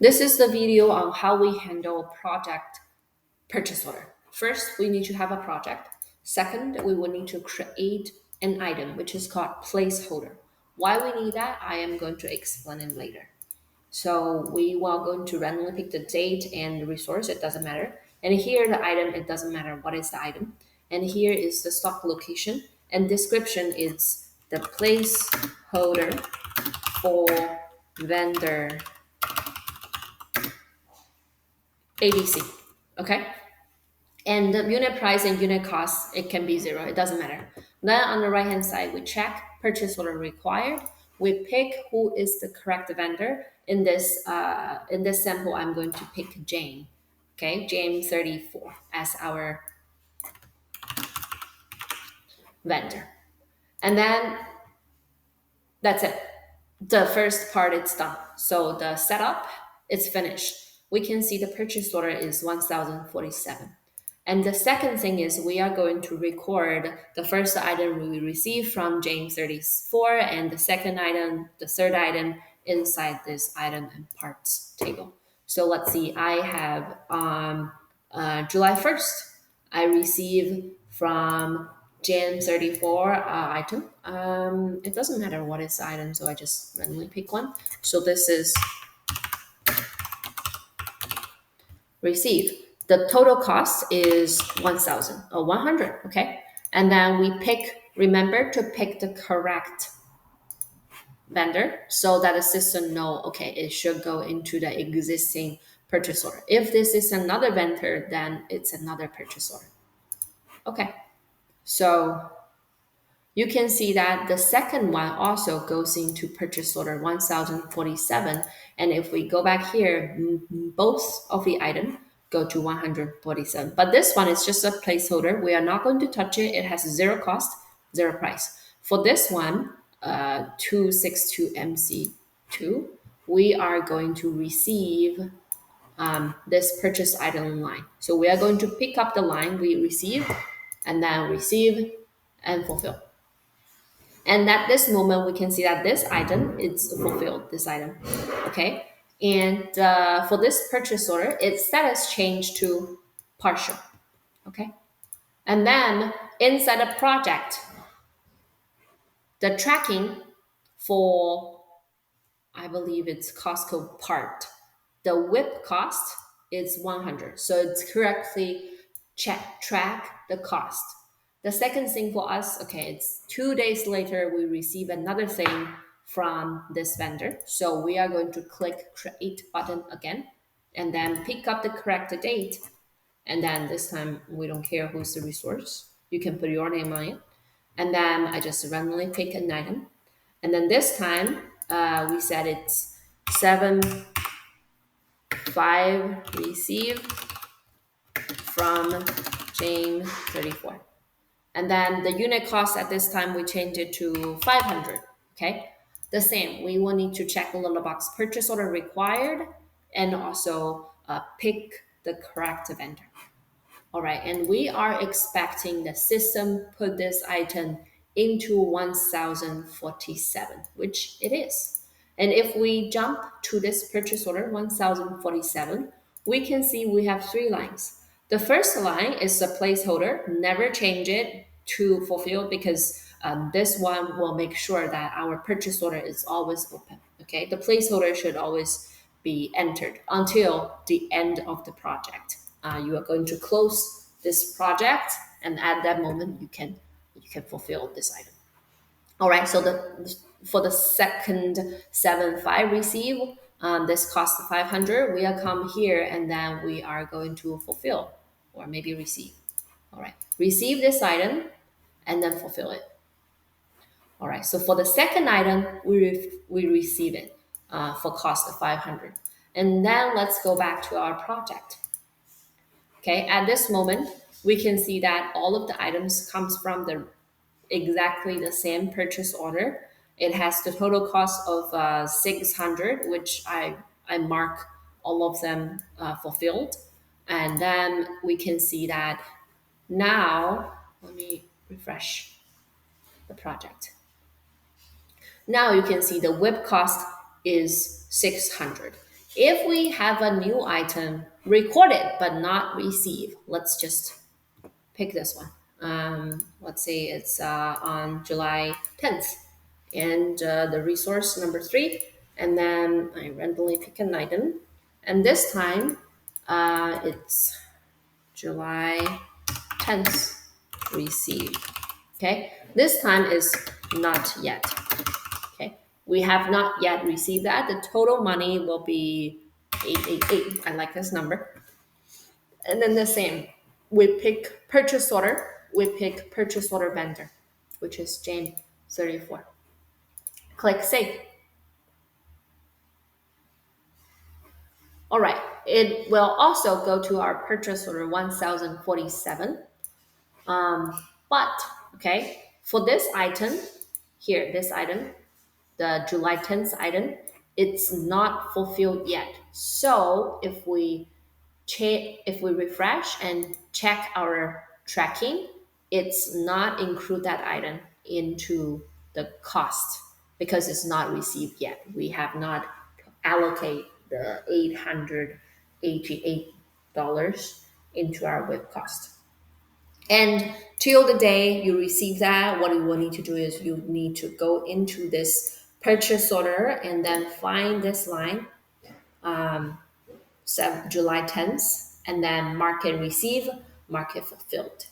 This is the video on how we handle project purchase order. First, we need to have a project. Second, we will need to create an item, which is called placeholder. Why we need that, I am going to explain it later. So we are going to randomly pick the date and the resource, it doesn't matter. And here the item, it doesn't matter what is the item. And here is the stock location, and description is the placeholder for vendor ABC. Okay. And the unit price and unit cost, it can be zero. It doesn't matter. Then on the right hand side, we check purchase order required. We pick who is the correct vendor. In this sample, I'm going to pick Jane. Okay, Jane 34 as our vendor. And then that's it. The first part is done. So the setup is finished. We can see the purchase order is 1047. And the second thing is we are going to record the first item we received from James 34 and the second item, the third item inside this item and parts table. So let's see, I have July 1st, I received from James 34 item. It doesn't matter what is the item, so I just randomly pick one. So this is receive. The total cost is 1,000 or 100, okay? And then we pick, remember to pick the correct vendor so that the system know, okay, it should go into the existing purchase order. If this is another vendor, then it's another purchase order. Okay, so you can see that the second one also goes into purchase order 1047. And if we go back here, both of the items go to 147. But this one is just a placeholder. We are not going to touch it. It has zero cost, zero price. For this one, 262MC2, we are going to receive this purchase item line. So we are going to pick up the line we receive and then receive and fulfill. And at this moment, we can see that this item is fulfilled, this item, okay? And for this purchase order, its status changed to partial, okay? And then inside the project, the tracking for, I believe it's Costco part, the WIP cost is 100. So it's correctly track the cost. The second thing for us, okay, it's 2 days later, we receive another thing from this vendor. So we are going to click create button again, and then pick up the correct date. And then this time, we don't care who's the resource. You can put your name on it. And then I just randomly pick an item. And then this time, we said it's 7/5 received from James 34. And then the unit cost at this time, we change it to 500, okay? The same, we will need to check the little box purchase order required and also pick the correct vendor. All right, and we are expecting the system put this item into 1047, which it is. And if we jump to this purchase order, 1047, we can see we have three lines. The first line is a placeholder, never change it to fulfill because this one will make sure that our purchase order is always open. Okay, the placeholder should always be entered until the end of the project. You are going to close this project, and at that moment you can fulfill this item. All right, so for the second 7/5 receive, this costs 500. We are come here and then we are going to fulfill or maybe receive. All right, receive this item and then fulfill it. All right, so for the second item, we receive it for cost of 500. And then let's go back to our project. Okay, at this moment, we can see that all of the items comes from the exactly the same purchase order. It has the total cost of 600, which I mark all of them fulfilled. And then we can see that now, let me refresh the project. Now you can see the WIP cost is 600. If we have a new item recorded but not received, let's just pick this one. Let's say it's on July 10th, and the resource number three, and then I randomly pick an item, and this time it's July 10th received. Okay, this time is not yet. Okay, we have not yet received that. The total money will be 888. I like this number. And then the same, we pick purchase order, we pick purchase order vendor, which is Jane 34. Click save. All right, it will also go to our purchase order 1047. But, okay, for this item, here, this item, the July 10th item, it's not fulfilled yet. So if we refresh and check our tracking, it's not include that item into the cost because it's not received yet. We have not allocate the $888 into our web cost. And till the day you receive that, what you will need to do is you need to go into this purchase order and then find this line, July 10th, and then mark it receive, mark it fulfilled.